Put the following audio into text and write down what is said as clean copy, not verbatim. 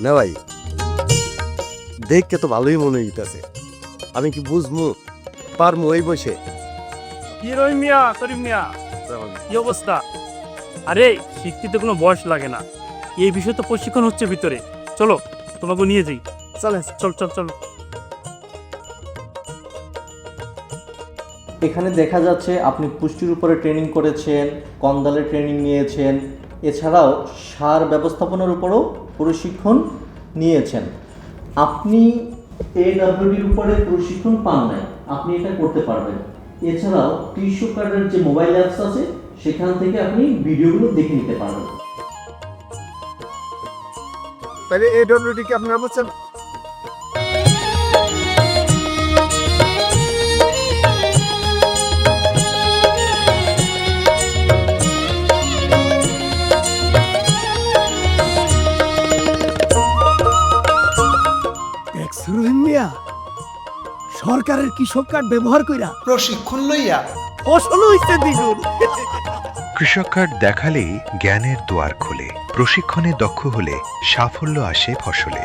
না ভাই, দেখতে তো ভালোই মনে হইতাছে। আমি কি বুঝবো পারমু এই বসে? কি রহিম মিয়া, করিম মিয়া, কি অবস্থা? আরে শিখতে কোনো বয়স লাগে না, এই বিষয়ে তো প্রশিক্ষণ হচ্ছে ভিতরে। চলো তোমাকে নিয়ে যাই। চলে চল চল চল। এখানে দেখা যাচ্ছে আপনি পুষ্টির উপরে ট্রেনিং করেছেন, কন্দালের ট্রেনিং নিয়েছেন, এছাড়াও সার ব্যবস্থাপনার উপরও প্রশিক্ষণ নিয়েছেন। আপনি AWDর উপরে প্রশিক্ষণ পান নাই, আপনি এটা করতে পারবেন। এছাড়াও টিস্যু কার্ডের যে মোবাইল অ্যাপস আছে সেখান থেকে আপনি ভিডিওগুলো দেখে নিতে পারবেন। তাহলে AWD কি আপনারা বলছেন? রহিম মিয়া, সরকারের কৃষক কার্ড ব্যবহার কইরা প্রশিক্ষণ লইয়া ফসল হইছে দ্বিগুণ। কৃষক কার্ড দেখালেই জ্ঞানের দুয়ার খোলে, প্রশিক্ষণে দক্ষ হলে সাফল্য আসে ফসলে।